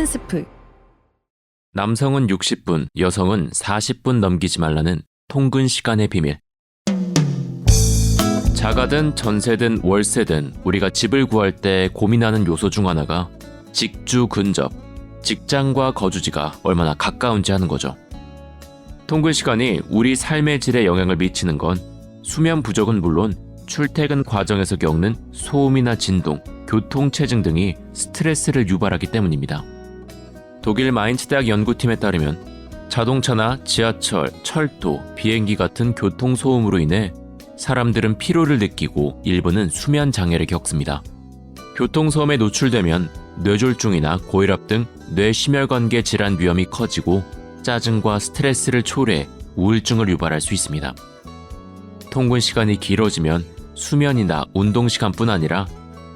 스프. 남성은 60분, 여성은 40분 넘기지 말라는 통근 시간의 비밀. 자가든 전세든 월세든 우리가 집을 구할 때 고민하는 요소 중 하나가 직주 근접, 직장과 거주지가 얼마나 가까운지 하는 거죠. 통근 시간이 우리 삶의 질에 영향을 미치는 건 수면 부족은 물론 출퇴근 과정에서 겪는 소음이나 진동, 교통체증 등이 스트레스를 유발하기 때문입니다. 독일 마인츠 대학 연구팀에 따르면 자동차나 지하철, 철도, 비행기 같은 교통소음으로 인해 사람들은 피로를 느끼고 일부는 수면 장애를 겪습니다. 교통소음에 노출되면 뇌졸중이나 고혈압 등 뇌심혈관계 질환 위험이 커지고 짜증과 스트레스를 초래해 우울증을 유발할 수 있습니다. 통근 시간이 길어지면 수면이나 운동 시간뿐 아니라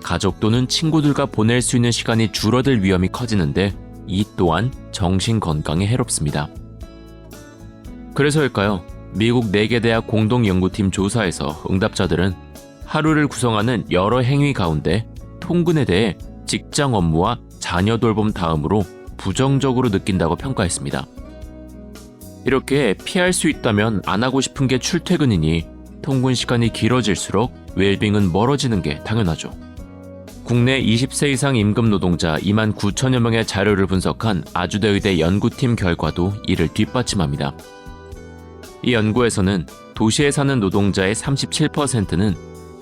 가족 또는 친구들과 보낼 수 있는 시간이 줄어들 위험이 커지는데 이 또한 정신 건강에 해롭습니다. 그래서일까요? 미국 4개 대학 공동연구팀 조사에서 응답자들은 하루를 구성하는 여러 행위 가운데 통근에 대해 직장 업무와 자녀 돌봄 다음으로 부정적으로 느낀다고 평가했습니다. 이렇게 피할 수 있다면 안 하고 싶은 게 출퇴근이니 통근 시간이 길어질수록 웰빙은 멀어지는 게 당연하죠. 국내 20세 이상 임금 노동자 2만 9천여 명의 자료를 분석한 아주대 의대 연구팀 결과도 이를 뒷받침합니다. 이 연구에서는 도시에 사는 노동자의 37%는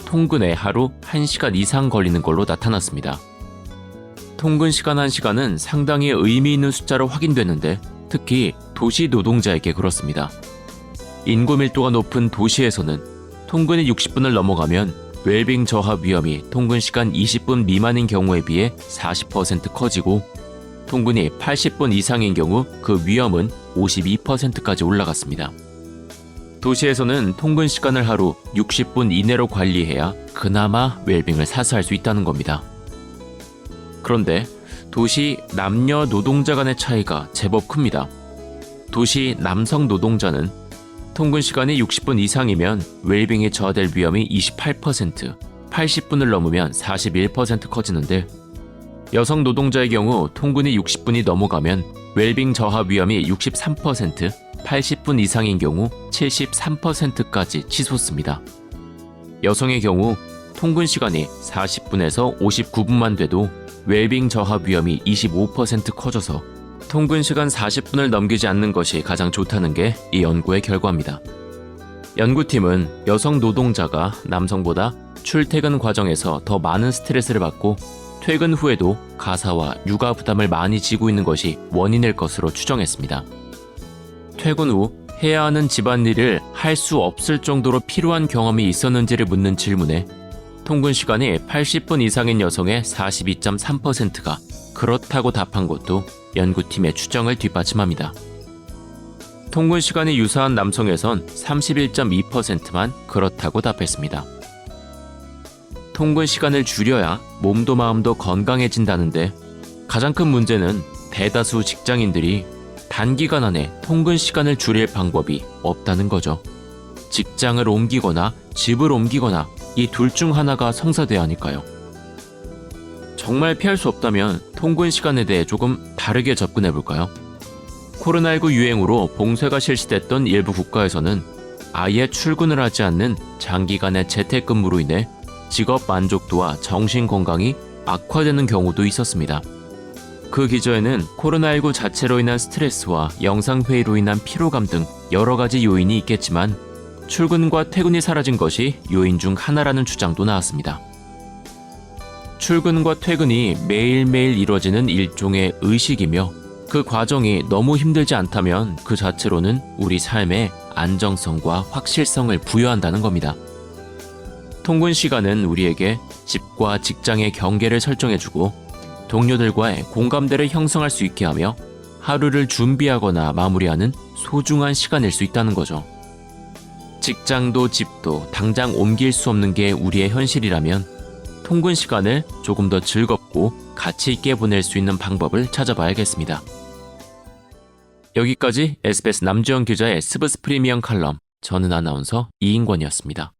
통근에 하루 1시간 이상 걸리는 걸로 나타났습니다. 통근 시간 1시간은 상당히 의미 있는 숫자로 확인되는데 특히 도시 노동자에게 그렇습니다. 인구 밀도가 높은 도시에서는 통근이 60분을 넘어가면 웰빙 저하 위험이 통근 시간 20분 미만인 경우에 비해 40% 커지고 통근이 80분 이상인 경우 그 위험은 52%까지 올라갔습니다. 도시에서는 통근 시간을 하루 60분 이내로 관리해야 그나마 웰빙을 사수할 수 있다는 겁니다. 그런데 도시 남녀 노동자 간의 차이가 제법 큽니다. 도시 남성 노동자는 통근 시간이 60분 이상이면 웰빙이 저하될 위험이 28%, 80분을 넘으면 41% 커지는데 여성 노동자의 경우 통근이 60분이 넘어가면 웰빙 저하 위험이 63%, 80분 이상인 경우 73%까지 치솟습니다. 여성의 경우 통근 시간이 40분에서 59분만 돼도 웰빙 저하 위험이 25% 커져서 통근 시간 40분을 넘기지 않는 것이 가장 좋다는 게 이 연구의 결과입니다. 연구팀은 여성 노동자가 남성보다 출퇴근 과정에서 더 많은 스트레스를 받고 퇴근 후에도 가사와 육아 부담을 많이 지고 있는 것이 원인일 것으로 추정했습니다. 퇴근 후 해야 하는 집안일을 할 수 없을 정도로 피로한 경험이 있었는지를 묻는 질문에 통근 시간이 80분 이상인 여성의 42.3%가 그렇다고 답한 것도 연구팀의 추정을 뒷받침합니다. 통근 시간이 유사한 남성에선 31.2%만 그렇다고 답했습니다. 통근 시간을 줄여야 몸도 마음도 건강해진다는데 가장 큰 문제는 대다수 직장인들이 단기간 안에 통근 시간을 줄일 방법이 없다는 거죠. 직장을 옮기거나 집을 옮기거나 이 둘 중 하나가 성사돼야 하니까요. 정말 피할 수 없다면 통근 시간에 대해 조금 다르게 접근해 볼까요? 코로나19 유행으로 봉쇄가 실시됐던 일부 국가에서는 아예 출근을 하지 않는 장기간의 재택근무로 인해 직업 만족도와 정신 건강이 악화되는 경우도 있었습니다. 그 기저에는 코로나19 자체로 인한 스트레스와 영상회의로 인한 피로감 등 여러 가지 요인이 있겠지만 출근과 퇴근이 사라진 것이 요인 중 하나라는 주장도 나왔습니다. 출근과 퇴근이 매일매일 이루어지는 일종의 의식이며 그 과정이 너무 힘들지 않다면 그 자체로는 우리 삶에 안정성과 확실성을 부여한다는 겁니다. 통근 시간은 우리에게 집과 직장의 경계를 설정해주고 동료들과의 공감대를 형성할 수 있게 하며 하루를 준비하거나 마무리하는 소중한 시간일 수 있다는 거죠. 직장도 집도 당장 옮길 수 없는 게 우리의 현실이라면 통근 시간을 조금 더 즐겁고 가치 있게 보낼 수 있는 방법을 찾아봐야겠습니다. 여기까지 SBS 남주현 기자의 스브스 프리미엄 칼럼, 저는 아나운서 이인권이었습니다.